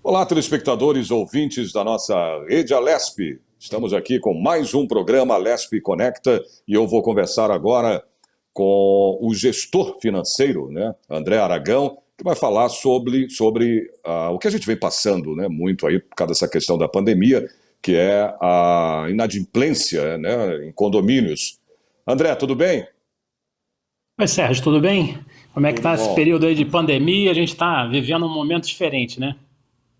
Olá, telespectadores, ouvintes da nossa rede Alesp. Estamos aqui com mais um programa Alesp Conecta e eu vou conversar agora com o gestor financeiro, né, André Aragão, que vai falar sobre o que a gente vem passando, né, muito aí por causa dessa questão da pandemia, que é a inadimplência, né, em condomínios. André, tudo bem? Oi, Sérgio, tudo bem? Como é que Tudo tá esse bom. período aí de pandemia? A gente está vivendo um momento diferente, né?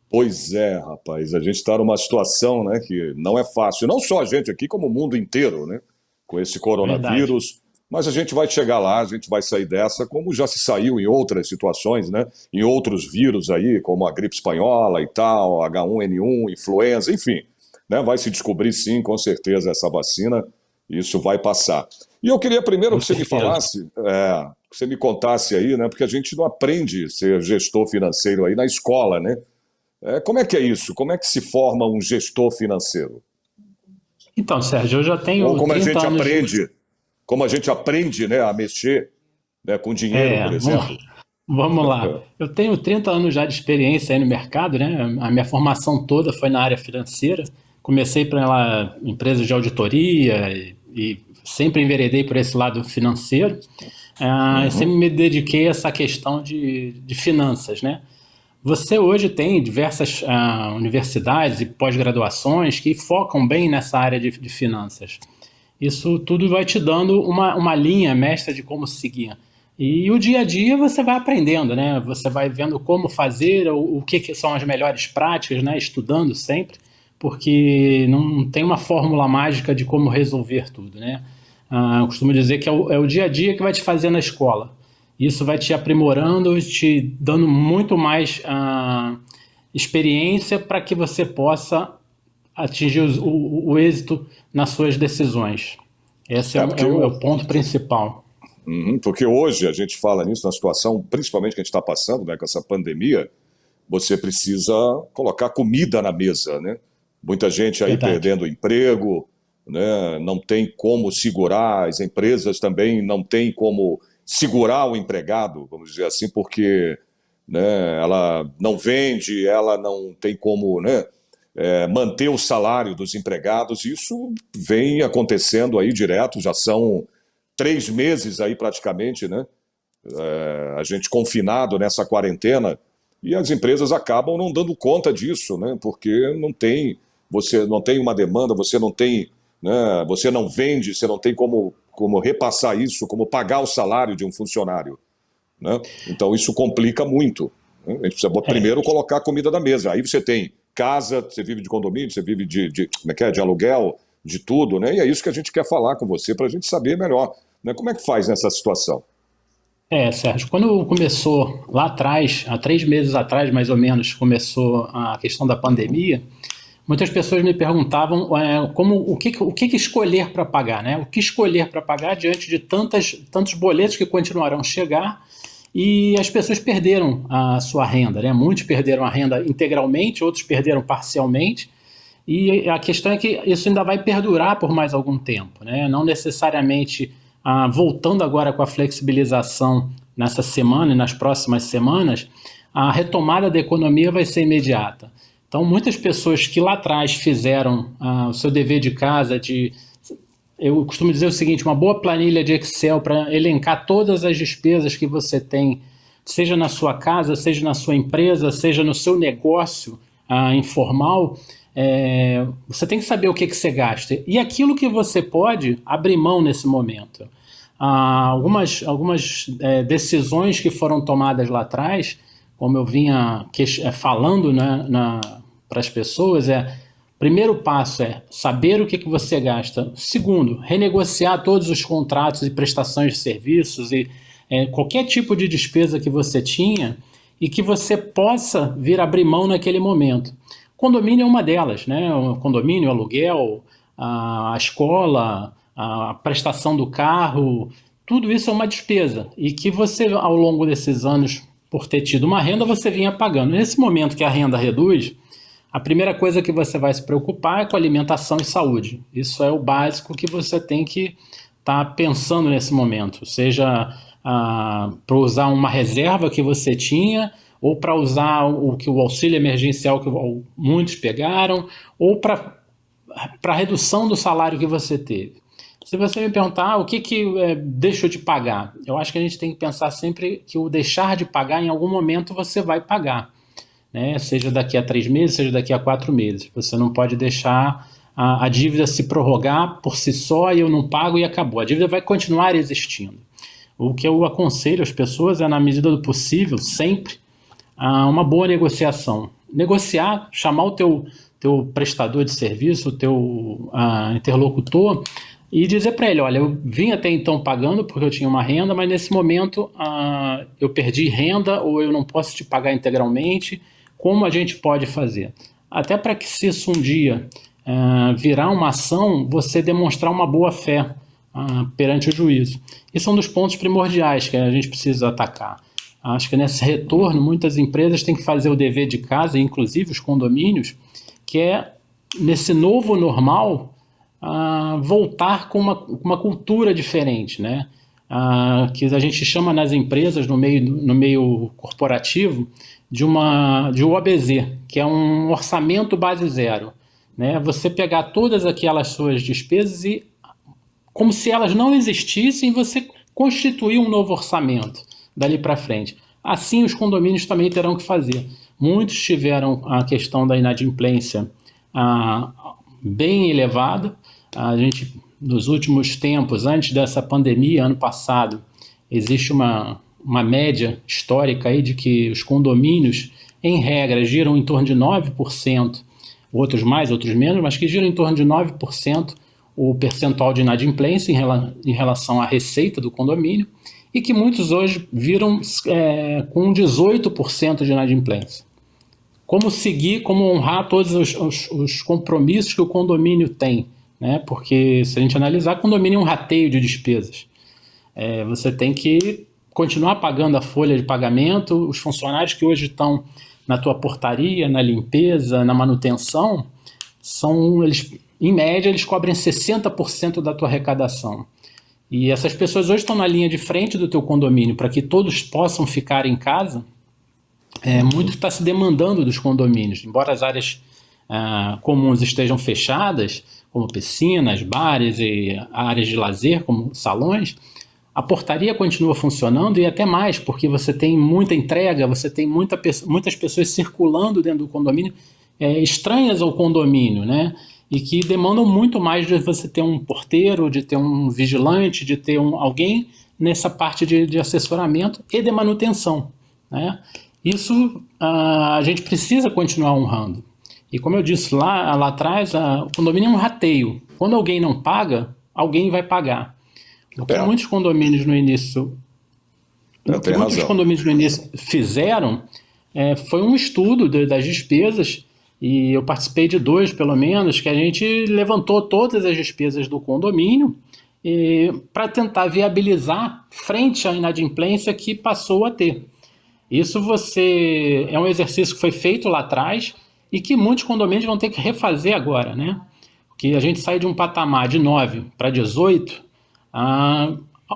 Pois é, rapaz, a gente está numa situação, né, que não é fácil. Não só a gente aqui, como o mundo inteiro, né, com esse Verdade. coronavírus. Mas a gente vai chegar lá, a gente vai sair dessa, como já se saiu em outras situações, né, em outros vírus aí, como a gripe espanhola e tal, H1N1, influenza, enfim, né, vai se descobrir sim, com certeza, essa vacina, isso vai passar. E eu queria primeiro Com que você me certeza. falasse, que você me contasse aí, né, porque a gente não aprende a ser gestor financeiro aí na escola, né? Como é que é isso? Como é que se forma um gestor financeiro? Então, Sérgio, eu já Ou tenho como a 30 gente anos de... aprende, como a gente aprende, né, a mexer, né, com dinheiro, É, por vamos, exemplo? vamos lá. Eu tenho 30 anos já de experiência aí no mercado, né? A minha formação toda foi na área financeira. Comecei pela empresa de auditoria e sempre enveredei por esse lado financeiro. Eu sempre Uhum. me dediquei a essa questão de finanças, né? Você hoje tem diversas universidades e pós-graduações que focam bem nessa área de finanças. Isso tudo vai te dando uma linha mestra de como seguir. E o dia a dia você vai aprendendo, né? Você vai vendo como fazer, o que são as melhores práticas, né? Estudando sempre, porque não tem uma fórmula mágica de como resolver tudo, né? Eu costumo dizer que é o dia a dia que vai te fazer na escola. Isso vai te aprimorando, te dando muito mais experiência para que você possa atingir o êxito nas suas decisões. Esse é, É o- é porque, o é o ponto principal. porque hoje a gente fala nisso na situação, principalmente que a gente está passando, né, com essa pandemia, você precisa colocar comida na mesa, né? Muita gente aí Verdade. perdendo o emprego, né? Não tem como segurar, as empresas também não têm como segurar o empregado, vamos dizer assim, porque, né, ela não vende, ela não tem como, né, manter o salário dos empregados. Isso vem acontecendo aí direto, já são 3 meses aí praticamente, né? A gente confinado nessa quarentena e as empresas acabam não dando conta disso, né? Porque você não tem uma demanda, você não tem, né? Você não vende, você não tem como repassar isso, como pagar o salário de um funcionário, né? Então isso complica muito, né? A gente precisa primeiro colocar comida na mesa. Aí você tem casa, você vive de condomínio, você vive como é que é, de aluguel, de tudo, né? E é isso que a gente quer falar com você para a gente saber melhor, né? Como é que faz nessa situação? Sérgio, quando começou lá atrás, há 3 meses atrás mais ou menos, começou a questão da Uhum. pandemia, muitas pessoas me perguntavam o que escolher para pagar, né? O que escolher para pagar diante de tantos boletos que continuarão a chegar e as pessoas perderam a sua renda, né? Muitos perderam a renda integralmente, outros perderam parcialmente. E a questão é que isso ainda vai perdurar por mais algum tempo, né? Não necessariamente voltando agora com a flexibilização nessa semana e nas próximas semanas, a retomada da economia vai ser imediata. Então, muitas pessoas que lá atrás fizeram o seu dever de casa, eu costumo dizer o seguinte, uma boa planilha de Excel para elencar todas as despesas que você tem, seja na sua casa, seja na sua empresa, seja no seu negócio informal, você tem que saber o que você gasta. E aquilo que você pode abrir mão nesse momento. Algumas decisões que foram tomadas lá atrás, como eu vinha falando, né, para as pessoas, primeiro passo é saber o que você gasta. Segundo, renegociar todos os contratos e prestações de serviços e qualquer tipo de despesa que você tinha e que você possa vir abrir mão naquele momento. Condomínio é uma delas, né? O condomínio, o aluguel, a escola, a prestação do carro, tudo isso é uma despesa e que você, ao longo desses anos, por ter tido uma renda, você vinha pagando. Nesse momento que a renda reduz, a primeira coisa que você vai se preocupar é com alimentação e saúde. Isso é o básico que você tem que estar pensando nesse momento, seja para usar uma reserva que você tinha ou para usar o auxílio emergencial que muitos pegaram, ou para redução do salário que você teve. Se você me perguntar o que deixou de pagar, eu acho que a gente tem que pensar sempre que o deixar de pagar, em algum momento você vai pagar, né? Seja daqui a 3 meses, seja daqui a 4 meses. Você não pode deixar a dívida se prorrogar por si só e eu não pago e acabou. A dívida vai continuar existindo. O que eu aconselho às pessoas é, na medida do possível, sempre, uma boa negociação. Negociar, chamar o teu prestador de serviço, o teu interlocutor, e dizer para ele, olha, eu vim até então pagando porque eu tinha uma renda, mas nesse momento eu perdi renda ou eu não posso te pagar integralmente. Como a gente pode fazer? Até para que, se isso um dia virar uma ação, você demonstrar uma boa fé perante o juízo. Isso é um dos pontos primordiais que a gente precisa atacar. Acho que nesse retorno, muitas empresas têm que fazer o dever de casa, inclusive os condomínios, que é, nesse novo normal, voltar com uma cultura diferente, né? Que a gente chama nas empresas, no meio corporativo, de OBZ, que é um orçamento base zero, né? Você pegar todas aquelas suas despesas e, como se elas não existissem, você constituir um novo orçamento dali para frente. Assim, os condomínios também terão que fazer. Muitos tiveram a questão da inadimplência bem elevada. A gente, nos últimos tempos, antes dessa pandemia, ano passado, existe uma média histórica aí de que os condomínios, em regra, giram em torno de 9%, outros mais, outros menos, mas que giram em torno de 9% o percentual de inadimplência em relação à receita do condomínio, e que muitos hoje viram com 18% de inadimplência. Como honrar todos os compromissos que o condomínio tem, né? Porque, se a gente analisar, condomínio é um rateio de despesas. Você tem que continuar pagando a folha de pagamento. Os funcionários que hoje estão na tua portaria, na limpeza, na manutenção, em média, eles cobrem 60% da tua arrecadação. E essas pessoas hoje estão na linha de frente do teu condomínio para que todos possam ficar em casa. Muito está se demandando dos condomínios. Embora as áreas comuns estejam fechadas, como piscinas, bares e áreas de lazer, como salões, a portaria continua funcionando, e até mais, porque você tem muita entrega, você tem muitas pessoas circulando dentro do condomínio, estranhas ao condomínio, né? E que demandam muito mais de você ter um porteiro, de ter um vigilante, de ter alguém nessa parte de assessoramento e de manutenção, né? Isso a gente precisa continuar honrando. E como eu disse lá atrás, o condomínio é um rateio. Quando alguém não paga, alguém vai pagar. O que muitos condomínios no início fizeram foi um estudo das despesas, e eu participei de 2, pelo menos, que a gente levantou todas as despesas do condomínio para tentar viabilizar frente à inadimplência que passou a ter. Isso é um exercício que foi feito lá atrás e que muitos condomínios vão ter que refazer agora, né? Porque a gente sai de um patamar de 9 para 18,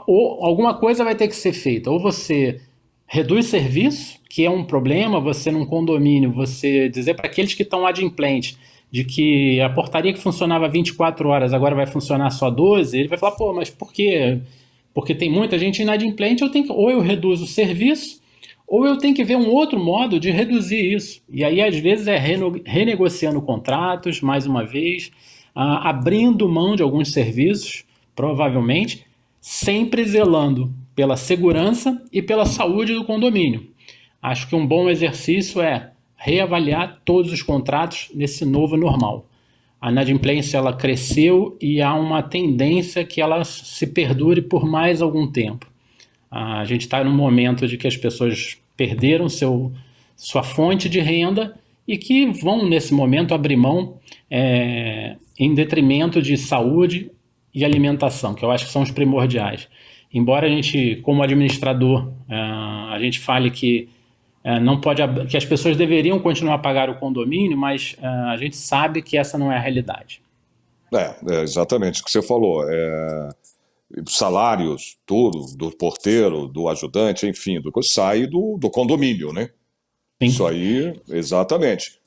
ou alguma coisa vai ter que ser feita. Ou você reduz serviço, que é um problema, você num condomínio, você dizer para aqueles que estão adimplentes de que a portaria que funcionava 24 horas agora vai funcionar só 12, ele vai falar, pô, mas por quê? Porque tem muita gente inadimplente, ou eu reduzo o serviço, ou eu tenho que ver um outro modo de reduzir isso. E aí, às vezes, renegociando contratos, mais uma vez, abrindo mão de alguns serviços, provavelmente, sempre zelando pela segurança e pela saúde do condomínio. Acho que um bom exercício é reavaliar todos os contratos nesse novo normal. A inadimplência ela cresceu e há uma tendência que ela se perdure por mais algum tempo. A gente está num momento de que as pessoas perderam sua fonte de renda e que vão, nesse momento, abrir mão em detrimento de saúde e alimentação, que eu acho que são os primordiais. Embora a gente, como administrador, a gente fale que não pode, que as pessoas deveriam continuar a pagar o condomínio, mas a gente sabe que essa não é a realidade. Exatamente o que você falou. Salários, tudo, do porteiro, do ajudante, enfim, sai do condomínio, né? Isso Sim. aí, exatamente.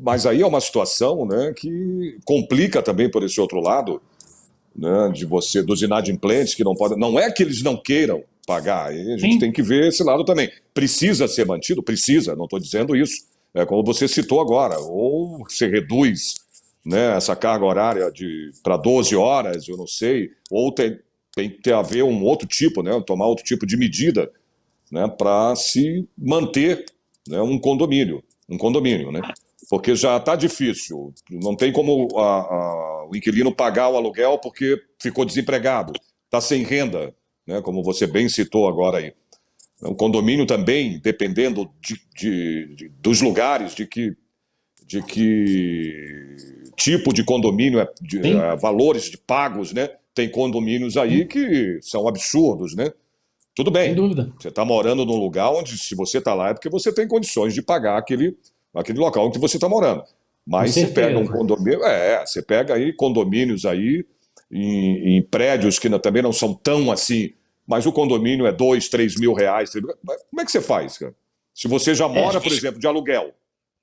Mas aí é uma situação, né, que complica também por esse outro lado, né, dos inadimplentes que não podem. Não é que eles não queiram pagar, aí a gente tem Sim. que ver esse lado também. Precisa ser mantido? Precisa, não estou dizendo isso. É como você citou agora, ou você reduz, né, essa carga horária para 12 horas, eu não sei, ou tem que ter haver um outro tipo, né, tomar outro tipo de medida, né, para se manter, né, um condomínio, né? Porque já está difícil, não tem como o inquilino pagar o aluguel porque ficou desempregado, está sem renda, né, como você bem citou agora aí. O condomínio também, dependendo dos lugares, de que tipo de condomínio, Sim. valores de pagos, né? Tem condomínios aí Sim. que são absurdos, né? Tudo Sem bem, dúvida. você está morando num lugar onde, se você está lá, é porque você tem condições de pagar aquele local onde você está morando. Com Mas você pega um certeza. condomínio, você pega aí condomínios aí em prédios que também não são tão assim, mas o condomínio é 2, 3 mil reais. Como é que você faz, cara? Se você já É, mora, por exemplo, de aluguel,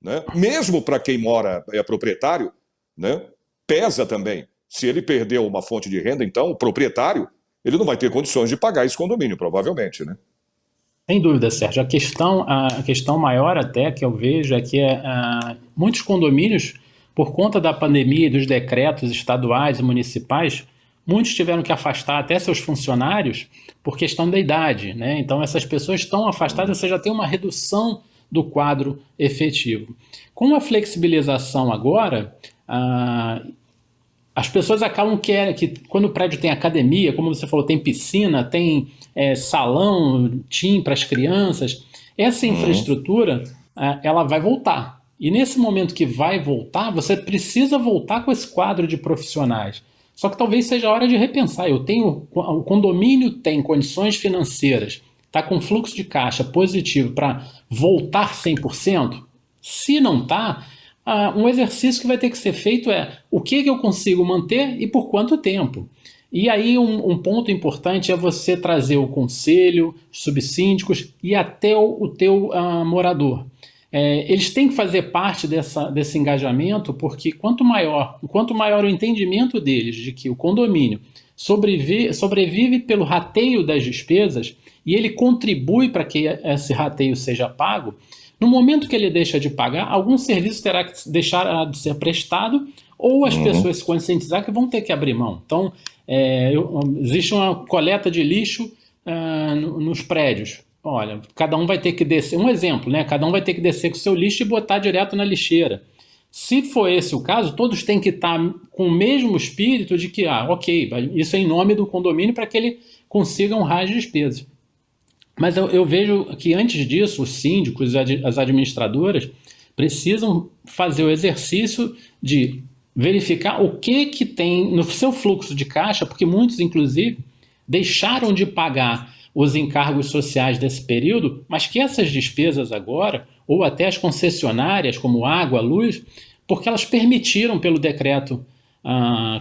né? Mesmo para quem mora é proprietário, né? Pesa também. Se ele perdeu uma fonte de renda, então o proprietário ele não vai ter condições de pagar esse condomínio, provavelmente, né? sem dúvida, Sérgio. A questão maior até que eu vejo é que muitos condomínios, por conta da pandemia e dos decretos estaduais e municipais, muitos tiveram que afastar até seus funcionários por questão da idade, né? Então essas pessoas estão afastadas, você já tem uma redução do quadro efetivo. Com a flexibilização agora, as pessoas acabam que quando o prédio tem academia, como você falou, tem piscina, tem salão, team para as crianças, essa Uhum. infraestrutura ela vai voltar. E nesse momento que vai voltar, você precisa voltar com esse quadro de profissionais. Só que talvez seja a hora de repensar. O condomínio tem condições financeiras, está com fluxo de caixa positivo para voltar 100%. Se não está, um exercício que vai ter que ser feito é o que eu consigo manter e por quanto tempo. E aí um ponto importante é você trazer o conselho, subsíndicos e até o teu morador. Eles têm que fazer parte desse engajamento, porque quanto maior o entendimento deles de que o condomínio sobrevive pelo rateio das despesas e ele contribui para que esse rateio seja pago, no momento que ele deixa de pagar, algum serviço terá que deixar de ser prestado ou as Uhum. pessoas se conscientizar que vão ter que abrir mão. Então, existe uma coleta de lixo nos prédios. Olha, cada um vai ter que descer. Um exemplo, né? Cada um vai ter que descer com o seu lixo e botar direto na lixeira. Se for esse o caso, todos têm que estar com o mesmo espírito de que, ok, isso é em nome do condomínio para que ele consiga honrar as despesas. Mas eu vejo que antes disso, os síndicos, as administradoras, precisam fazer o exercício de verificar o que tem no seu fluxo de caixa, porque muitos, inclusive, deixaram de pagar os encargos sociais desse período, mas que essas despesas agora, ou até as concessionárias, como água, luz, porque elas permitiram pelo decreto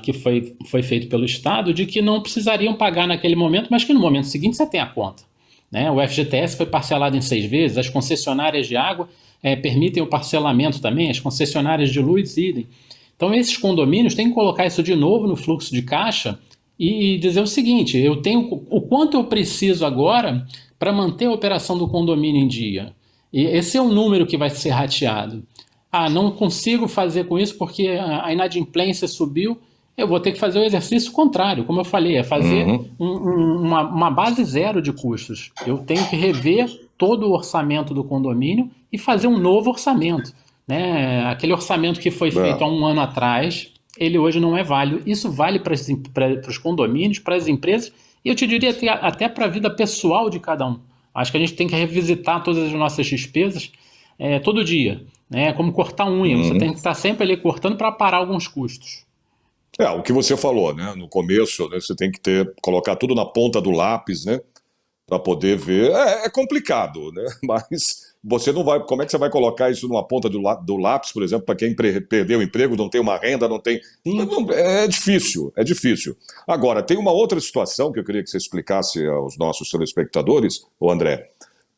que foi feito pelo Estado, de que não precisariam pagar naquele momento, mas que no momento seguinte você tem a conta. Né? O FGTS foi parcelado em 6 vezes, as concessionárias de água permitem o parcelamento também, as concessionárias de luz, idem. Então, esses condomínios têm que colocar isso de novo no fluxo de caixa e dizer o seguinte: eu tenho o quanto eu preciso agora para manter a operação do condomínio em dia. E esse é o número que vai ser rateado. Não consigo fazer com isso porque a inadimplência subiu. Eu vou ter que fazer o exercício contrário, como eu falei, é fazer Uhum. uma base zero de custos. Eu tenho que rever todo o orçamento do condomínio e fazer um novo orçamento. Né? Aquele orçamento que foi feito há É. um ano atrás, ele hoje não é válido. Isso vale para os condomínios, para as empresas, e eu te diria até para a vida pessoal de cada um. Acho que a gente tem que revisitar todas as nossas despesas todo dia. Né? Como cortar unha, você Uhum. tem que estar sempre ali cortando para parar alguns custos. O que você falou, né? No começo, né, você tem que colocar tudo na ponta do lápis, né? Para poder ver. É complicado, né? Mas você não vai. Como é que você vai colocar isso numa ponta do lápis, por exemplo, para quem perdeu o emprego, não tem uma renda, não tem. Sim. É difícil, é difícil. Agora, tem uma outra situação que eu queria que você explicasse aos nossos telespectadores, o André.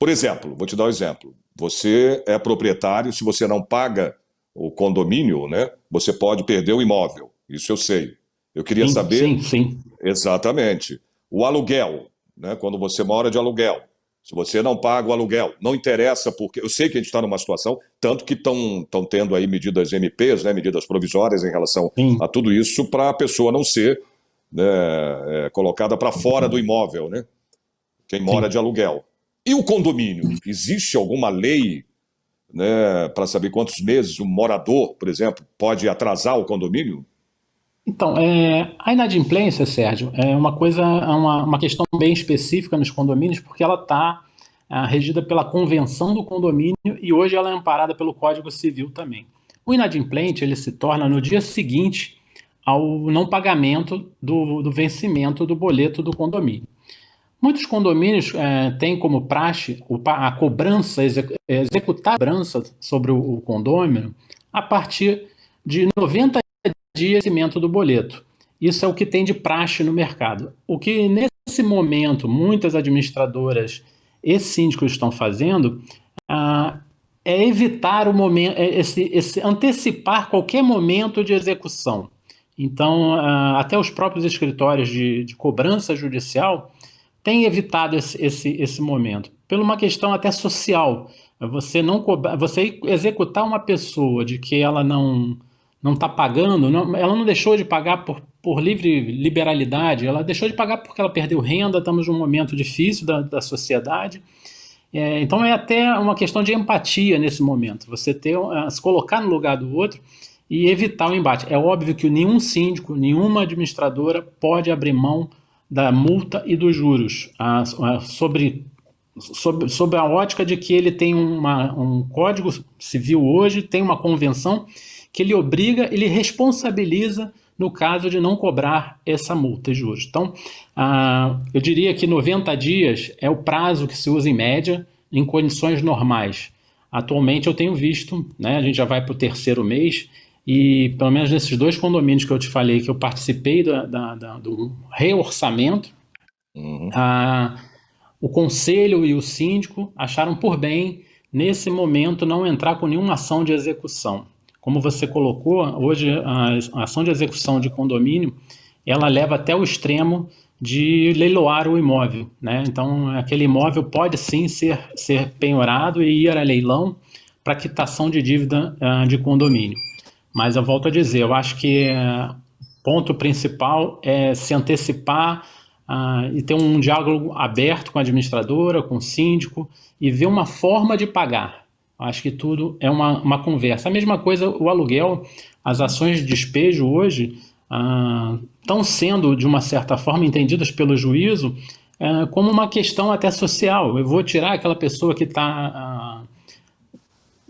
Por exemplo, vou te dar um exemplo. Você é proprietário, se você não paga o condomínio, né, você pode perder o imóvel. Isso eu sei. Eu queria Sim, saber sim, sim. exatamente. O aluguel, né, quando você mora de aluguel. Se você não paga o aluguel, não interessa, porque eu sei que a gente está numa situação, tanto que estão tendo aí medidas MPs, né, medidas provisórias em relação Sim. a tudo isso, para a pessoa não ser, né, colocada para fora do imóvel, né? Quem mora Sim. de aluguel. E o condomínio? Existe alguma lei, né, para saber quantos meses um morador, por exemplo, pode atrasar o condomínio? Então, a inadimplência, Sérgio, é uma coisa, uma questão bem específica nos condomínios, porque ela está regida pela convenção do condomínio e hoje ela é amparada pelo Código Civil também. O inadimplente ele se torna no dia seguinte ao não pagamento do vencimento do boleto do condomínio. Muitos condomínios têm como praxe a cobrança, executar a cobrança sobre o condômino a partir de 90 de vencimento do boleto. Isso é o que tem de praxe no mercado. O que nesse momento muitas administradoras e síndicos estão fazendo ah, é evitar o momento, esse antecipar qualquer momento de execução. Então, até os próprios escritórios de cobrança judicial têm evitado esse momento, por uma questão até social. Você não cobrar, você executar uma pessoa de que ela não está pagando, ela não deixou de pagar por livre liberalidade, ela deixou de pagar porque ela perdeu renda, estamos num momento difícil da sociedade. Então é até uma questão de empatia nesse momento, você se colocar no lugar do outro e evitar o embate. É óbvio que nenhum síndico, nenhuma administradora pode abrir mão da multa e dos juros sob a ótica de que ele tem um código civil hoje, tem uma convenção que ele obriga, ele responsabiliza no caso de não cobrar essa multa e juros. Então, eu diria que 90 dias é o prazo que se usa em média em condições normais. Atualmente eu tenho visto, né, a gente já vai para o terceiro mês, e pelo menos nesses dois condomínios que eu te falei, que eu participei do reorçamento, Uhum. o conselho e o síndico acharam por bem, nesse momento, não entrar com nenhuma ação de execução. Como você colocou, hoje a ação de execução de condomínio, ela leva até o extremo de leiloar o imóvel, né? Então, aquele imóvel pode sim ser penhorado e ir a leilão para quitação de dívida de condomínio. Mas eu volto a dizer, eu acho que o ponto principal é se antecipar e ter um diálogo aberto com a administradora, com o síndico e ver uma forma de pagar. Acho que tudo é uma conversa. A mesma coisa o aluguel, as ações de despejo hoje estão sendo, de uma certa forma, entendidas pelo juízo como uma questão até social. Eu vou tirar aquela pessoa que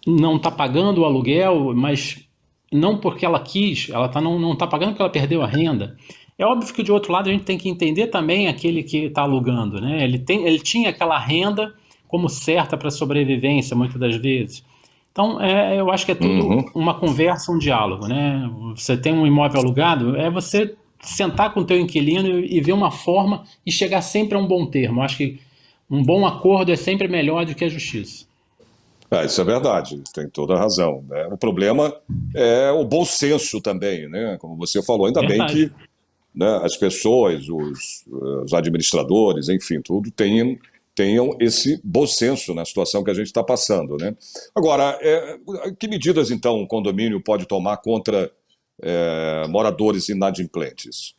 não está pagando o aluguel, mas não porque ela quis, ela não está pagando porque ela perdeu a renda. É óbvio que, de outro lado, a gente tem que entender também aquele que está alugando, né? Ele tinha aquela renda como certa para a sobrevivência, muitas das vezes. Então, eu acho que é tudo Uhum. uma conversa, um diálogo, né? Você tem um imóvel alugado, é você sentar com o teu inquilino e ver uma forma e chegar sempre a um bom termo. Eu acho que um bom acordo é sempre melhor do que a justiça. Isso é verdade, tem toda a razão, né? O problema é o bom senso também, né? Como você falou, ainda bem Verdade. que, né, as pessoas, os administradores, enfim, tudo tenham esse bom senso na situação que a gente está passando, né? Agora, que medidas então o condomínio pode tomar contra moradores inadimplentes?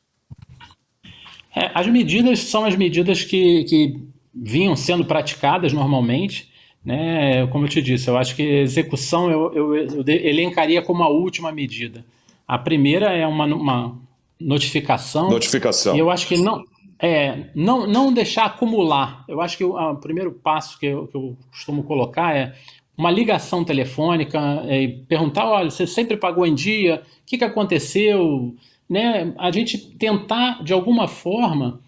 As medidas são as medidas que vinham sendo praticadas normalmente, né? Como eu te disse, eu acho que execução eu elencaria como a última medida. A primeira é uma notificação, e Notificação. eu acho que não deixar acumular. Eu acho que o primeiro passo que eu costumo colocar é uma ligação telefônica, e perguntar, olha, você sempre pagou em dia, o que aconteceu? Né? A gente tentar, de alguma forma,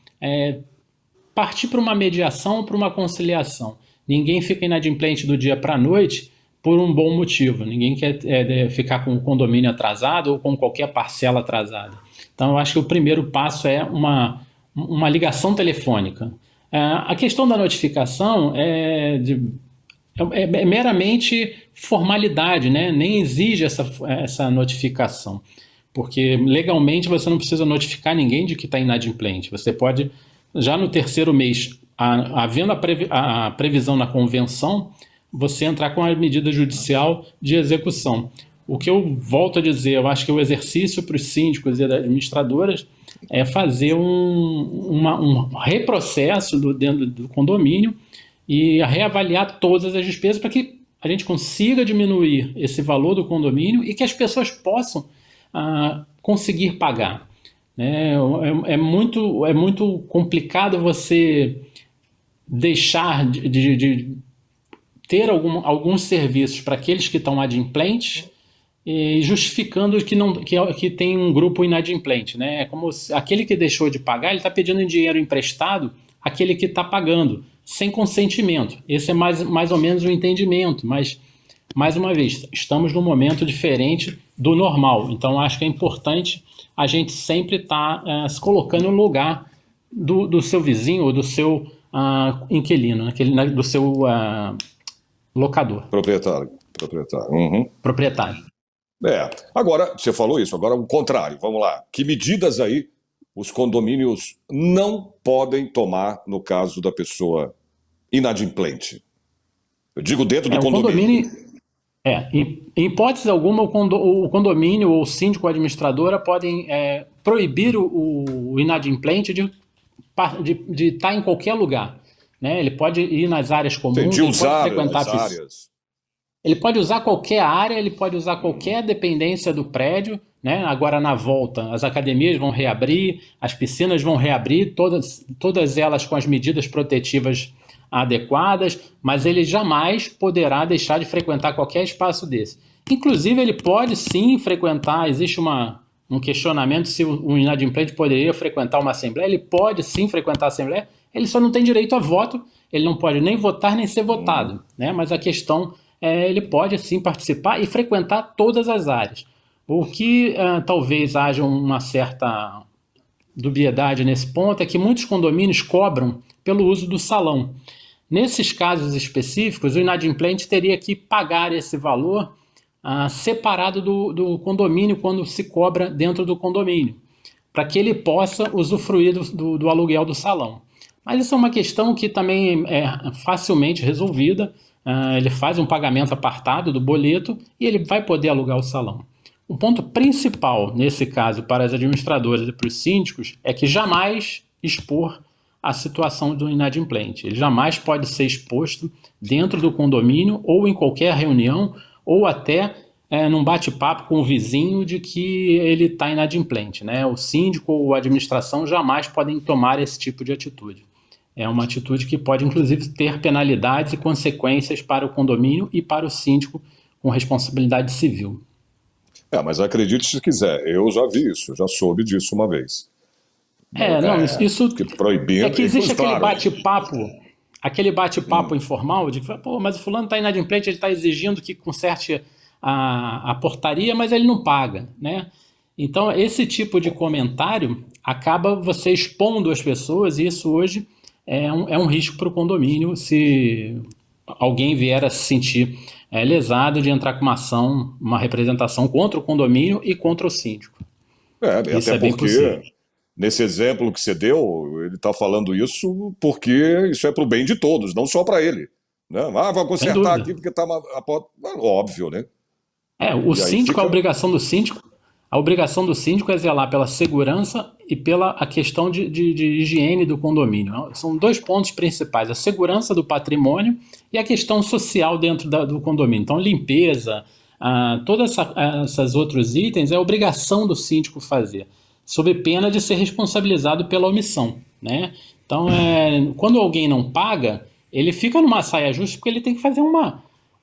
partir para uma mediação, para uma conciliação. Ninguém fica inadimplente do dia para a noite por um bom motivo. Ninguém quer ficar com o condomínio atrasado ou com qualquer parcela atrasada. Então, eu acho que o primeiro passo é uma ligação telefônica. A questão da notificação é meramente formalidade, né? Nem exige essa notificação, porque legalmente você não precisa notificar ninguém de que está inadimplente. Você pode, já no terceiro mês, havendo a previsão na convenção, você entrar com a medida judicial de execução. O que eu volto a dizer, eu acho que o exercício para os síndicos e administradoras é fazer um reprocesso dentro do condomínio e reavaliar todas as despesas para que a gente consiga diminuir esse valor do condomínio e que as pessoas possam conseguir pagar. É muito complicado você deixar de ter alguns serviços para aqueles que estão adimplentes e justificando que tem um grupo inadimplente, né? É como se aquele que deixou de pagar, ele está pedindo dinheiro emprestado àquele que está pagando, sem consentimento. Esse é mais ou menos o entendimento, mas, mais uma vez, estamos num momento diferente do normal, então acho que é importante a gente sempre estar se colocando no lugar do seu vizinho ou do seu inquilino, do seu locador. Proprietário. Uhum. Proprietário. Agora, você falou isso, agora o contrário, vamos lá. Que medidas aí os condomínios não podem tomar no caso da pessoa inadimplente? Eu digo dentro do condomínio. Em hipótese alguma, o condomínio ou o síndico ou a administradora podem proibir o inadimplente de estar em qualquer lugar. Né? Ele pode ir nas áreas comuns, De usar ele pode frequentar as áreas. Ele pode usar qualquer área, ele pode usar qualquer dependência do prédio, né? Agora, na volta, as academias vão reabrir, as piscinas vão reabrir, todas elas com as medidas protetivas adequadas, mas ele jamais poderá deixar de frequentar qualquer espaço desse. Inclusive, ele pode sim frequentar, existe um questionamento se o inadimplente poderia frequentar uma assembleia, ele pode sim frequentar a assembleia, ele só não tem direito a voto, ele não pode nem votar nem ser votado, né? Mas a questão ele pode sim participar e frequentar todas as áreas. O que talvez haja uma certa dubiedade nesse ponto é que muitos condomínios cobram pelo uso do salão. Nesses casos específicos, o inadimplente teria que pagar esse valor separado do condomínio quando se cobra dentro do condomínio, para que ele possa usufruir do aluguel do salão. Mas isso é uma questão que também é facilmente resolvida. Ele faz um pagamento apartado do boleto e ele vai poder alugar o salão. O ponto principal, nesse caso, para as administradoras e para os síndicos, é que jamais expor a situação do inadimplente. Ele jamais pode ser exposto dentro do condomínio ou em qualquer reunião ou até num bate-papo com o vizinho de que ele está inadimplente, né? O síndico ou a administração jamais podem tomar esse tipo de atitude. É uma atitude que pode, inclusive, ter penalidades e consequências para o condomínio e para o síndico com responsabilidade civil. Mas acredite se quiser, eu já vi isso, já soube disso uma vez. Isso que proibindo, é que existe aquele bate-papo informal de que, mas o fulano está inadimplente, ele está exigindo que conserte a portaria, mas ele não paga, né? Então, esse tipo de comentário acaba você expondo as pessoas e isso hoje é um risco para o condomínio se alguém vier a se sentir lesado de entrar com uma ação, uma representação contra o condomínio e contra o síndico. Isso até porque, nesse exemplo que você deu, ele está falando isso porque isso é para o bem de todos, não só para ele. Né? Vai consertar aqui porque está a porta... Óbvio, né? O síndico, a obrigação do síndico é zelar pela segurança e pela a questão de higiene do condomínio. São dois pontos principais, a segurança do patrimônio e a questão social dentro do condomínio. Então, limpeza, todos esses outros itens é obrigação do síndico fazer, sob pena de ser responsabilizado pela omissão, né? Então, quando alguém não paga, ele fica numa saia justa porque ele tem que fazer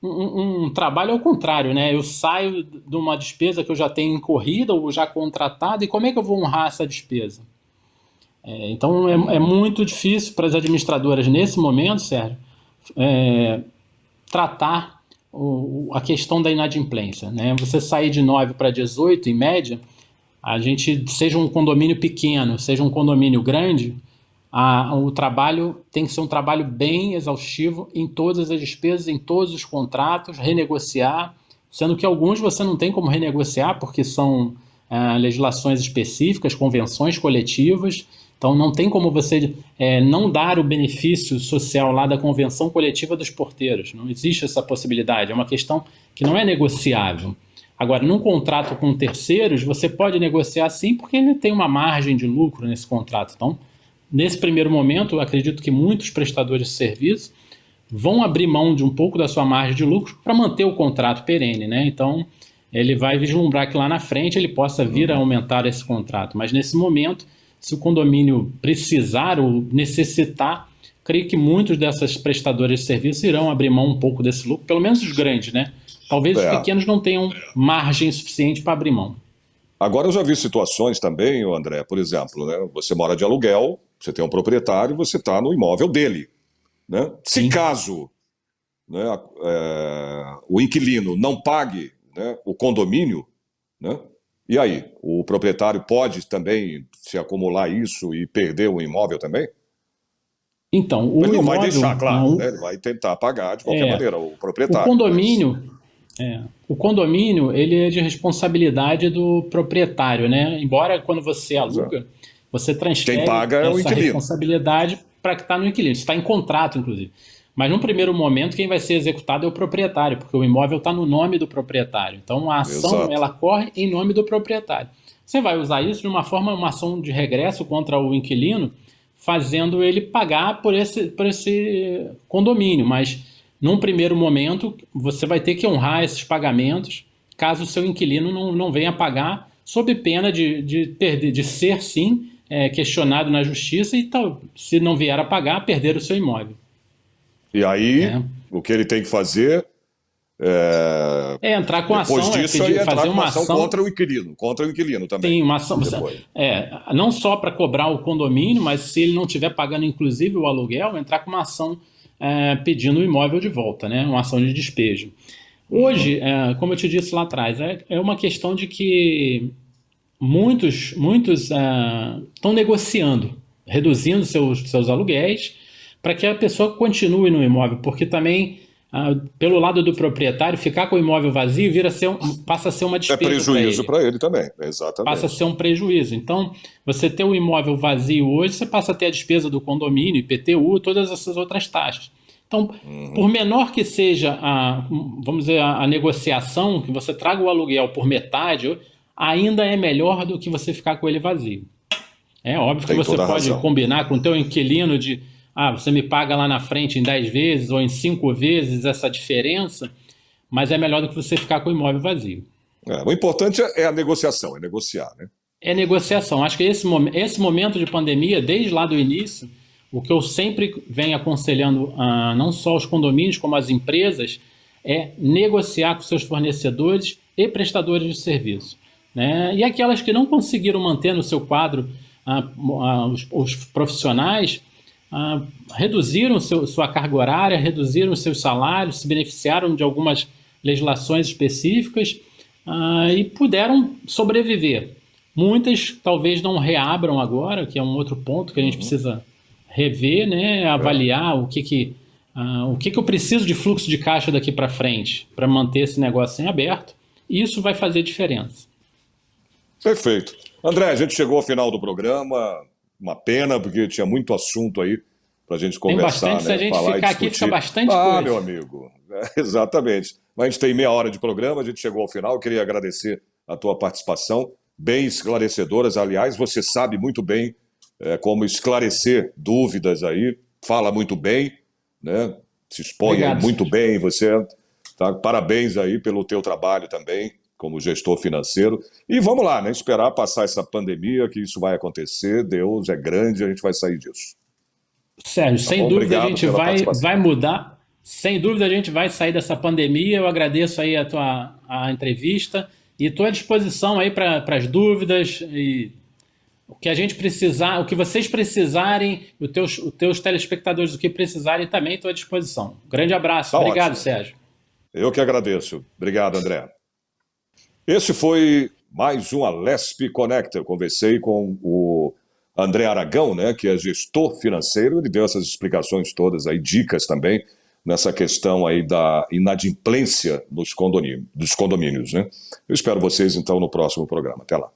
um trabalho ao contrário, né? Eu saio de uma despesa que eu já tenho incorrida ou já contratada, e como é que eu vou honrar essa despesa? Então é muito difícil para as administradoras nesse momento, Sérgio, tratar a questão da inadimplência, né? Você sair de 9 para 18, em média, seja um condomínio pequeno, seja um condomínio grande, o trabalho tem que ser um trabalho bem exaustivo em todas as despesas, em todos os contratos, renegociar, sendo que alguns você não tem como renegociar porque são legislações específicas, convenções coletivas, então não tem como você não dar o benefício social lá da convenção coletiva dos porteiros, não existe essa possibilidade, é uma questão que não é negociável. Agora, num contrato com terceiros, você pode negociar sim, porque ele tem uma margem de lucro nesse contrato. Então, nesse primeiro momento, eu acredito que muitos prestadores de serviço vão abrir mão de um pouco da sua margem de lucro para manter o contrato perene, né? Então, ele vai vislumbrar que lá na frente ele possa vir a aumentar esse contrato. Mas nesse momento, se o condomínio precisar ou necessitar, creio que muitos dessas prestadoras de serviço irão abrir mão um pouco desse lucro, pelo menos os grandes, né? Talvez os pequenos não tenham margem suficiente para abrir mão. Agora eu já vi situações também, André, por exemplo, né? Você mora de aluguel, você tem um proprietário, você está no imóvel dele, né? Se caso, né, o inquilino não pague, né, o condomínio, né? E aí, o proprietário pode também se acumular isso e perder o imóvel também? Então, o Ele não vai imóvel, deixar, claro, né? Ele vai tentar pagar de qualquer maneira, o o proprietário. condomínio, o condomínio ele é de responsabilidade do proprietário, né? Embora quando você aluga, você Quem transfere paga é o essa inquilino. responsabilidade para que está no inquilino. Isso está em contrato, inclusive. Mas num primeiro momento, quem vai ser executado é o proprietário, porque o imóvel está no nome do proprietário. Então a ação Exato. ela corre em nome do proprietário. Você vai usar isso de uma forma, uma ação de regresso contra o inquilino, fazendo ele pagar por esse condomínio. Mas num primeiro momento, você vai ter que honrar esses pagamentos, caso o seu inquilino não venha pagar, sob pena de ser, sim, questionado na justiça e, se não vier a pagar, perder o seu imóvel. E aí, o que ele tem que fazer entrar com depois ação, disso, aí fazer entrar com uma ação ação. contra o inquilino também. Sim, uma ação. Depois. Não só para cobrar o condomínio, mas se ele não estiver pagando, inclusive, o aluguel, entrar com uma ação pedindo o imóvel de volta, né? Uma ação de despejo. Hoje, como eu te disse lá atrás, é uma questão de que muitos estão negociando, reduzindo seus aluguéis para que a pessoa continue no imóvel, porque também, pelo lado do proprietário, ficar com o imóvel vazio passa a ser uma despesa. É prejuízo para ele também, exatamente. Passa a ser um prejuízo. Então, você ter o imóvel vazio hoje, você passa a ter a despesa do condomínio, IPTU, todas essas outras taxas. Então, por menor que seja vamos dizer, a negociação, que você traga o aluguel por metade, ainda é melhor do que você ficar com ele vazio. É óbvio que você pode combinar com o teu inquilino de você me paga lá na frente em 10 vezes ou em 5 vezes essa diferença, mas é melhor do que você ficar com o imóvel vazio. O importante é a negociação, é negociar, né? É negociação. Acho que esse momento de pandemia, desde lá do início, o que eu sempre venho aconselhando não só os condomínios, como as empresas, é negociar com seus fornecedores e prestadores de serviço, né? E aquelas que não conseguiram manter no seu quadro os profissionais, reduziram sua carga horária, reduziram seus salários, se beneficiaram de algumas legislações específicas e puderam sobreviver. Muitas talvez não reabram agora, que é um outro ponto que a gente precisa rever, né? Avaliar o que eu preciso de fluxo de caixa daqui para frente para manter esse negócio em aberto. E isso vai fazer diferença. Perfeito. André, a gente chegou ao final do programa, uma pena, porque tinha muito assunto aí para a gente conversar. Tem bastante, se a gente ficar aqui, fica bastante coisa. Meu amigo, exatamente. Mas a gente tem meia hora de programa, a gente chegou ao final, eu queria agradecer a tua participação, bem esclarecedoras, aliás, você sabe muito bem como esclarecer dúvidas aí, fala muito bem, né? Se expõe muito bem, você, tá? Parabéns aí pelo teu trabalho também, como gestor financeiro. E vamos lá, né? Esperar passar essa pandemia, que isso vai acontecer, Deus é grande, a gente vai sair disso. Sérgio, sem dúvida a gente vai mudar, sem dúvida a gente vai sair dessa pandemia. Eu agradeço aí a entrevista e estou à disposição aí para as dúvidas e o que a gente precisar, o que vocês precisarem, os teus telespectadores, o que precisarem, também estou à disposição. Grande abraço. Obrigado, ótimo. Sérgio. Eu que agradeço. Obrigado, André. Esse foi mais um Alesp Connecta. Eu conversei com o André Aragão, né, que é gestor financeiro, ele deu essas explicações todas aí, dicas também, nessa questão aí da inadimplência dos condomínios, né? Eu espero vocês, então, no próximo programa. Até lá.